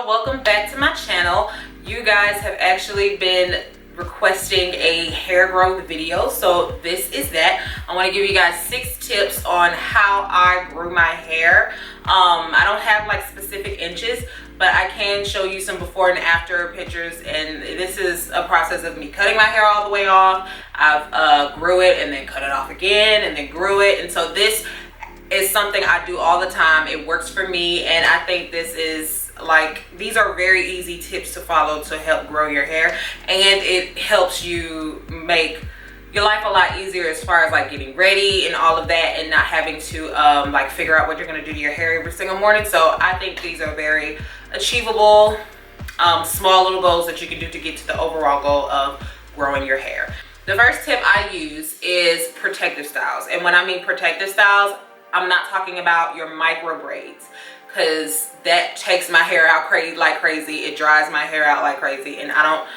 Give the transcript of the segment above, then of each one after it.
y'all, welcome back to my channel. You guys have actually been requesting a hair growth video, so this is that. I want to give you guys 6 tips on how I grew my hair. I don't have like specific inches, but I can show you some before and after pictures, and this is a process of me cutting my hair all the way off. I've grew it and then cut it off again and then grew it, and so this is something I do all the time. It works for me, and I think this is like, these are very easy tips to follow to help grow your hair, and it helps you make your life a lot easier as far as like getting ready and all of that, and not having to like figure out what you're going to do to your hair every single morning. So I think these are very achievable, small little goals that you can do to get to the overall goal of growing your hair. The first tip I use is protective styles, and when I mean protective styles, I'm not talking about your micro braids, because that takes my hair out like crazy. It dries my hair out like crazy, and I don't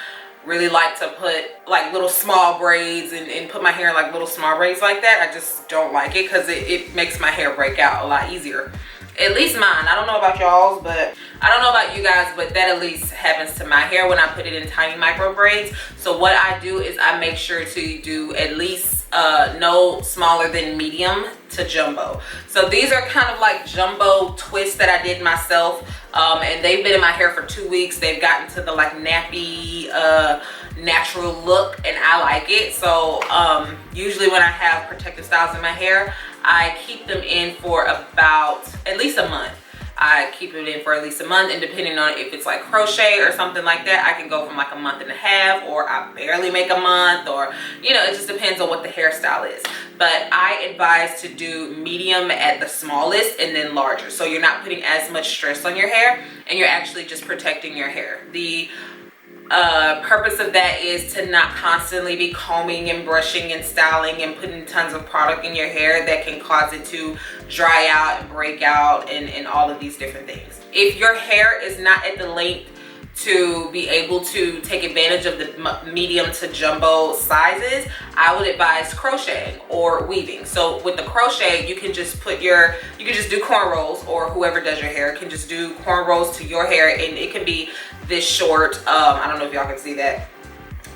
really like to put like little small braids and put my hair in like little small braids like that. I just don't like it because it makes my hair break out a lot easier. At least mine. I don't know about y'all's, but I don't know about you guys, but that at least happens to my hair when I put it in tiny micro braids. So what I do is I make sure to do at least no smaller than medium to jumbo. So these are kind of like jumbo twists that I did myself, and they've been in my hair for 2 weeks. They've gotten to the like nappy natural look, and I like it. So usually when I have protective styles in my hair, I keep them in for about at least a month. I keep it in for at least a month, and depending on if it's like crochet or something like that, I can go from like a month and a half, or I barely make a month, or you know, it just depends on what the hairstyle is. But I advise to do medium at the smallest and then larger, so you're not putting as much stress on your hair, and you're actually just protecting your hair. The purpose of that is to not constantly be combing and brushing and styling and putting tons of product in your hair that can cause it to dry out and break out and all of these different things. If your hair is not at the length to be able to take advantage of the medium to jumbo sizes, I would advise crocheting or weaving. So with the crochet, you can just put you can just do cornrows, or whoever does your hair can just do cornrows to your hair, and it can be this short. I don't know if y'all can see that,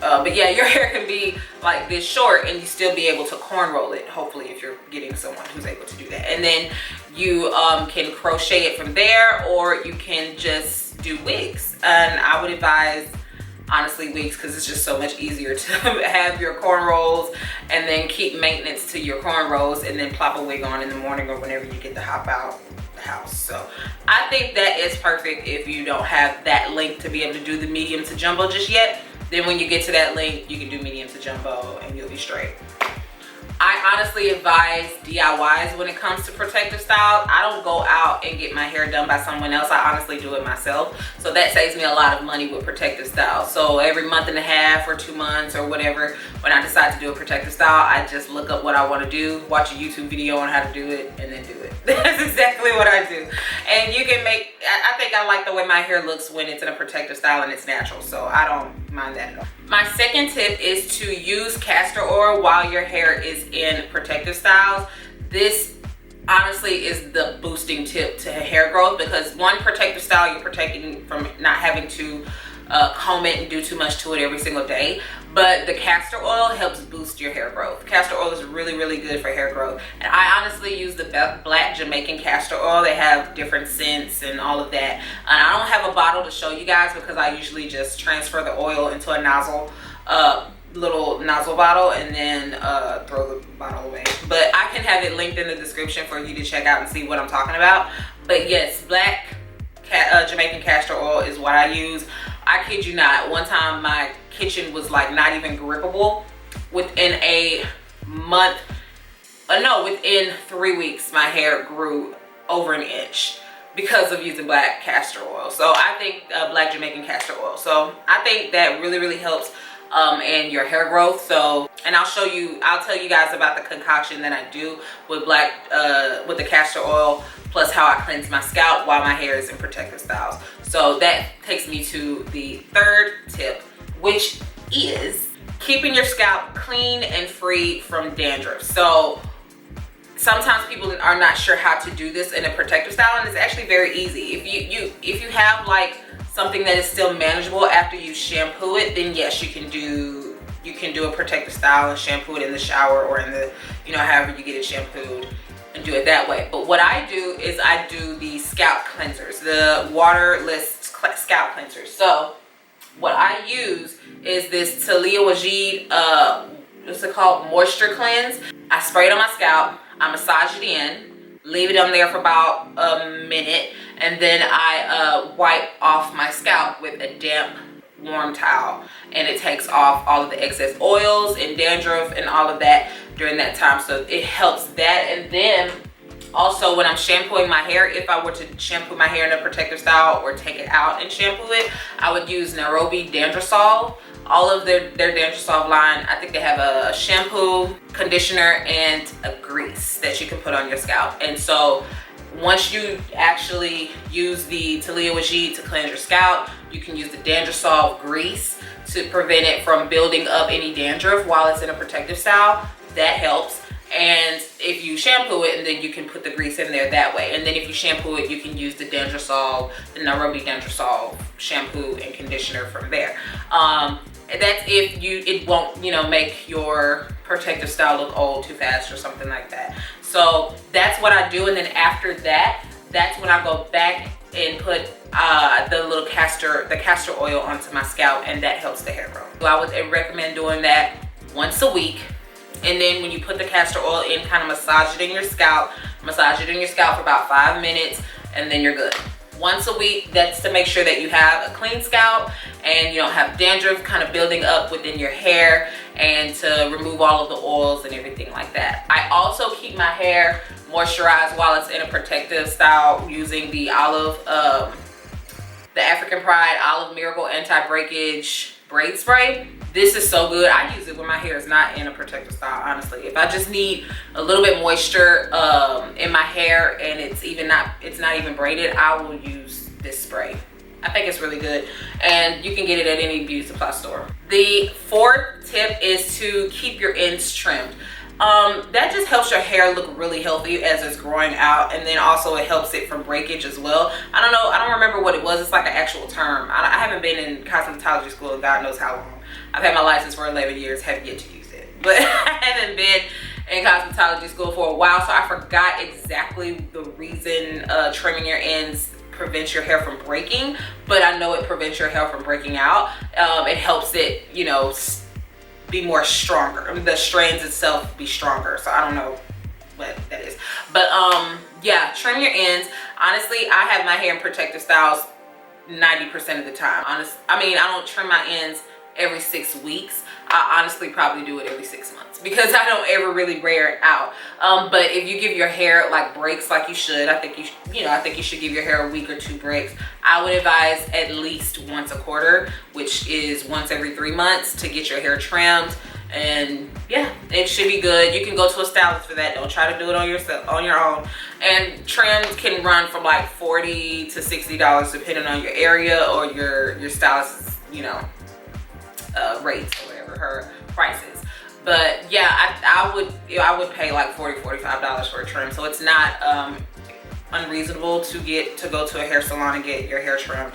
but yeah, your hair can be like this short, and you still be able to cornrow it, hopefully, if you're getting someone who's able to do that. And then you can crochet it from there, or you can just do wigs. And I would advise, honestly, wigs, because it's just so much easier to have your cornrows and then keep maintenance to your cornrows, and then plop a wig on in the morning or whenever you get to hop out the house. So I think that is perfect if you don't have that length to be able to do the medium to jumbo just yet. Then when you get to that length, you can do medium to jumbo and you'll be straight. I honestly advise DIYs when it comes to protective styles. I don't go out and get my hair done by someone else. I honestly do it myself. So that saves me a lot of money with protective styles. So every month and a half or 2 months or whatever, when I decide to do a protective style, I just look up what I want to do, watch a YouTube video on how to do it, and then do it. That's exactly what I do. And you can make, I think I like the way my hair looks when it's in a protective style and it's natural. So I don't mind that at all. My second tip is to use castor oil while your hair is in protective styles. This honestly is the boosting tip to hair growth, because one, protective style, you're protecting from not having to comb it and do too much to it every single day. But the castor oil helps boost your hair growth. Castor oil is really, really good for hair growth. And I honestly use the black Jamaican castor oil. They have different scents and all of that. And I don't have a bottle to show you guys, because I usually just transfer the oil into a nozzle, little nozzle bottle, and then throw the bottle away. But I can have it linked in the description for you to check out and see what I'm talking about. But yes, black Jamaican castor oil is what I use. I kid you not, one time my kitchen was like not even grippable. Within a month, within 3 weeks, my hair grew over an inch because of using black castor oil. So I think black Jamaican castor oil. So I think that really, really helps in your hair growth. So, and I'll tell you guys about the concoction that I do with with the castor oil, plus how I cleanse my scalp while my hair is in protective styles. So that takes me to the third tip, which is keeping your scalp clean and free from dandruff. So sometimes people are not sure how to do this in a protective style, and it's actually very easy. If you have like something that is still manageable after you shampoo it, then yes, you can do a protective style and shampoo it in the shower or in the, you know, however you get it shampooed, and do it that way. But what I do is I do the scalp cleansers, the waterless scalp cleansers. So what I use is this Talia Wajid, what's it called, moisture cleanse. I spray it on my scalp, I massage it in, leave it on there for about a minute, and then I wipe off my scalp with a damp warm towel, and it takes off all of the excess oils and dandruff and all of that during that time. So it helps that. And then also when I'm shampooing my hair, if I were to shampoo my hair in a protective style or take it out and shampoo it, I would use Nairobi Dandruff Solve. All of their Dandruff Solve line, I think they have a shampoo, conditioner, and a grease that you can put on your scalp. And so once you actually use the Talia Wajid to cleanse your scalp, you can use the Dandruff Solve grease to prevent it from building up any dandruff while it's in a protective style. That helps. And if you shampoo it, and then you can put the grease in there that way. And then if you shampoo it, you can use the Dandruff Solve, the Nairobi Dandruff Solve shampoo and conditioner from there. That's if it won't, you know, make your protective style look old too fast or something like that. So that's what I do. And then after that, that's when I go back and put the castor oil onto my scalp, and that helps the hair grow. So I would recommend doing that once a week. And then when you put the castor oil in, kind of massage it in your scalp for about 5 minutes, and then you're good. Once a week, that's to make sure that you have a clean scalp and you don't have dandruff kind of building up within your hair, and to remove all of the oils and everything like that. I also keep my hair moisturized while it's in a protective style using the the African Pride Olive Miracle Anti-Breakage Braid Spray. This is so good. I use it when my hair is not in a protective style, honestly. If I just need a little bit moisture in my hair and it's not even braided, I will use this spray. I think it's really good, and you can get it at any beauty supply store. The fourth tip is to keep your ends trimmed. That just helps your hair look really healthy as it's growing out, and then also it helps it from breakage as well. I don't know, I don't remember what it was. It's like an actual term. I haven't been in cosmetology school in God knows how long. I've had my license for 11 years, haven't yet to use it, but I haven't been in cosmetology school for a while, so I forgot exactly the reason trimming your ends prevents your hair from breaking, but I know it prevents your hair from breaking out. It helps it, you know, be more stronger. I mean, the strands itself be stronger, so I don't know what that is, but yeah, trim your ends. Honestly, I have my hair in protective styles 90% of the time. I mean, I don't trim my ends every 6 weeks. I honestly probably do it every 6 months because I don't ever really wear it out. But if you give your hair like breaks like you should, I think you should give your hair a week or 2 breaks. I would advise at least once a quarter, which is once every 3 months, to get your hair trimmed. And yeah, it should be good. You can go to a stylist for that. Don't try to do it on your own. And trims can run from like $40 to $60 depending on your area or your stylist's, you know, rates or whatever her prices. But yeah, I would pay like $40-$45 for a trim, so it's not unreasonable to go to a hair salon and get your hair trimmed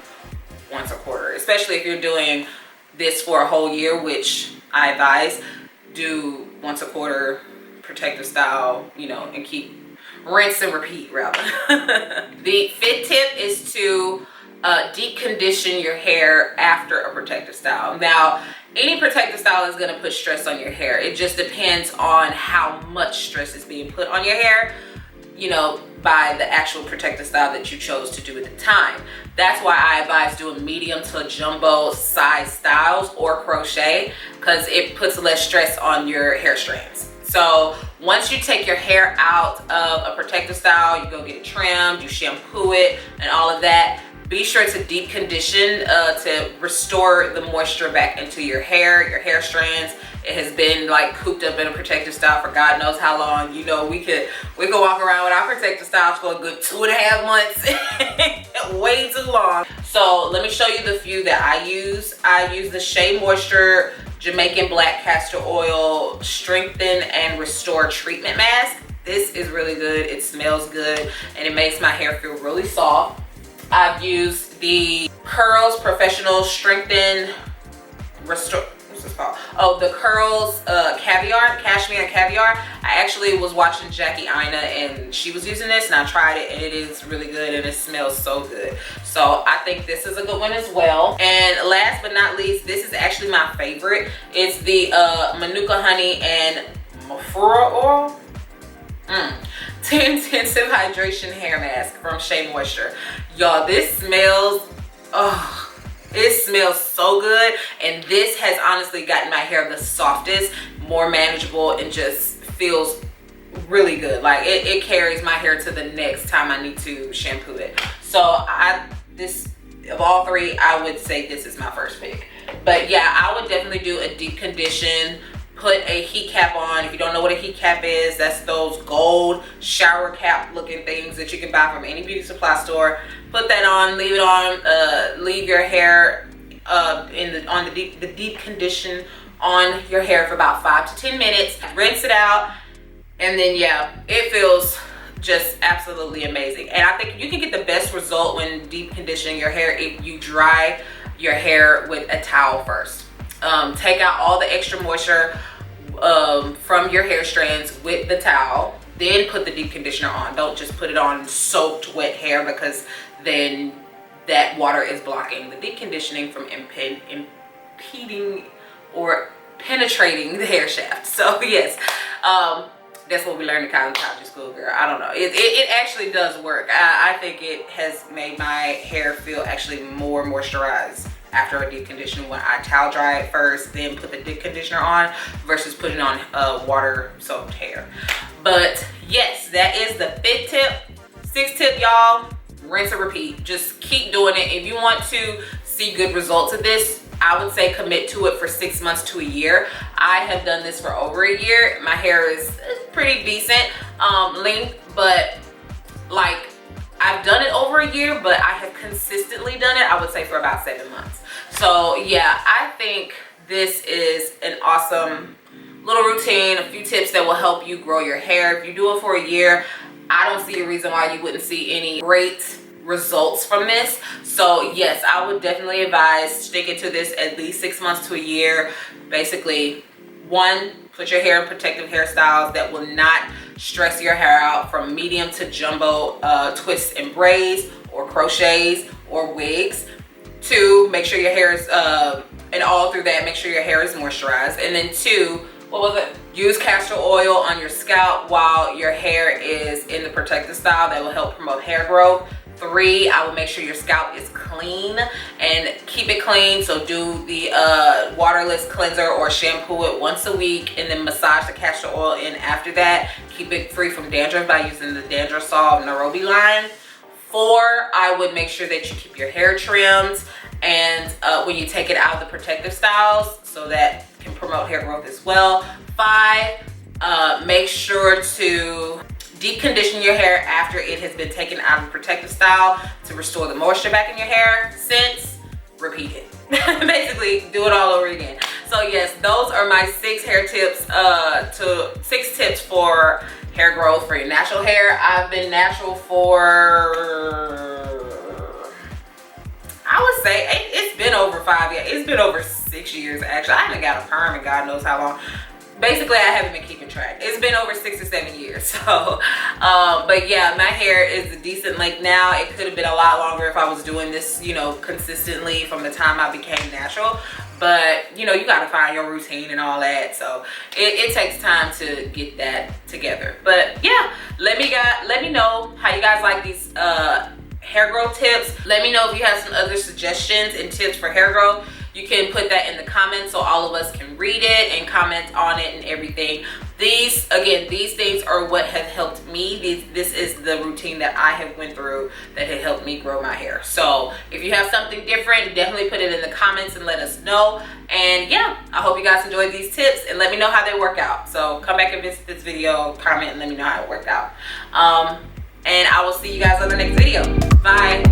once a quarter, especially if you're doing this for a whole year, which I advise. Do once a quarter protective style, you know, and keep rinse and repeat rather. The fifth tip is to deep condition your hair after a protective style. Now, any protective style is going to put stress on your hair. It just depends on how much stress is being put on your hair, you know, by the actual protective style that you chose to do at the time. That's why I advise doing medium to jumbo size styles or crochet, because it puts less stress on your hair strands. So once you take your hair out of a protective style, you go get it trimmed, you shampoo it and all of that, be sure to deep condition to restore the moisture back into your hair strands. It has been like cooped up in a protective style for God knows how long. You know, we could walk around with our protective styles for a good 2.5 months. Way too long. So let me show you the few that I use. I use the Shea Moisture Jamaican Black Castor Oil Strengthen and Restore Treatment Mask. This is really good. It smells good and it makes my hair feel really soft. I've used the Curls Professional Strengthen Restore, what's this called? Oh, the Curls Caviar, Cashmere and Caviar. I actually was watching Jackie Ina and she was using this and I tried it and it is really good and it smells so good. So I think this is a good one as well. And last but not least, this is actually my favorite. It's the Manuka Honey and Mafura Oil. 10 Intensive Hydration Hair Mask from Shea Moisture. Y'all, this smells, oh, it smells so good. And this has honestly gotten my hair the softest, more manageable, and just feels really good. Like it carries my hair to the next time I need to shampoo it. So this, of all three, I would say this is my first pick. But yeah, I would definitely do a deep condition. Put a heat cap on. If you don't know what a heat cap is, that's those gold shower cap looking things that you can buy from any beauty supply store. Put that on, leave it on, leave your hair on the deep condition on your hair for about 5 to 10 minutes. Rinse it out, and then yeah, it feels just absolutely amazing. And I think you can get the best result when deep conditioning your hair if you dry your hair with a towel first. Take out all the extra moisture from your hair strands with the towel, then put the deep conditioner on. Don't just put it on soaked wet hair, because then that water is blocking the deep conditioning from impeding or penetrating the hair shaft. So yes, that's what we learned in cosmetology school, girl. I don't know, it actually does work. I think it has made my hair feel actually more moisturized after a deep conditioner when I towel dry it first, then put the deep conditioner on, versus putting on water soaked hair. But yes, that is the 5th tip. 6th tip, y'all, rinse and repeat. Just keep doing it. If you want to see good results of this, I would say commit to it for 6 months to a year. I have done this for over a year. My hair is pretty decent length, but like, I've done it over a year, but I have consistently done it, I would say, for about 7 months. So yeah, I think this is an awesome little routine, a few tips that will help you grow your hair. If you do it for a year, I don't see a reason why you wouldn't see any great results from this. So yes, I would definitely advise sticking to this at least 6 months to a year. Basically, 1, put your hair in protective hairstyles that will not stress your hair out, from medium to jumbo twists and braids or crochets or wigs. 2, make sure your hair is and all through that, make sure your hair is moisturized. And then 2, what was it? Use castor oil on your scalp while your hair is in the protective style. That will help promote hair growth. 3, I will make sure your scalp is clean and keep it clean. So do the waterless cleanser or shampoo it once a week, and then massage the castor oil in after that. Keep it free from dandruff by using the Dandruff Solve Nairobi line. 4, I would make sure that you keep your hair trimmed and when you take it out of the protective styles, so that can promote hair growth as well. 5, make sure to deep condition your hair after it has been taken out of the protective style to restore the moisture back in your hair. Since, repeat it. Basically, do it all over again. So yes, those are my 6 hair tips, 6 tips for hair growth for your natural hair. I've been natural for, I would say it's been over 5 years. It's been over 6 years actually. I haven't got a perm in God knows how long. Basically, I haven't been keeping track. It's been over 6 or 7 years. So, but yeah, my hair is a decent length now. It could have been a lot longer if I was doing this, you know, consistently from the time I became natural. But, you know, you got to find your routine and all that. So it takes time to get that together. But yeah, let me know how you guys like these hair growth tips. Let me know if you have some other suggestions and tips for hair growth. You can put that in the comments so all of us can read it and comment on it and everything. These things are what have helped me. This is the routine that I have went through that had helped me grow my hair. So if you have something different, definitely put it in the comments and let us know. And yeah, I hope you guys enjoyed these tips and let me know how they work out. So come back and visit this video, comment, and let me know how it worked out. And I will see you guys on the next video. Bye.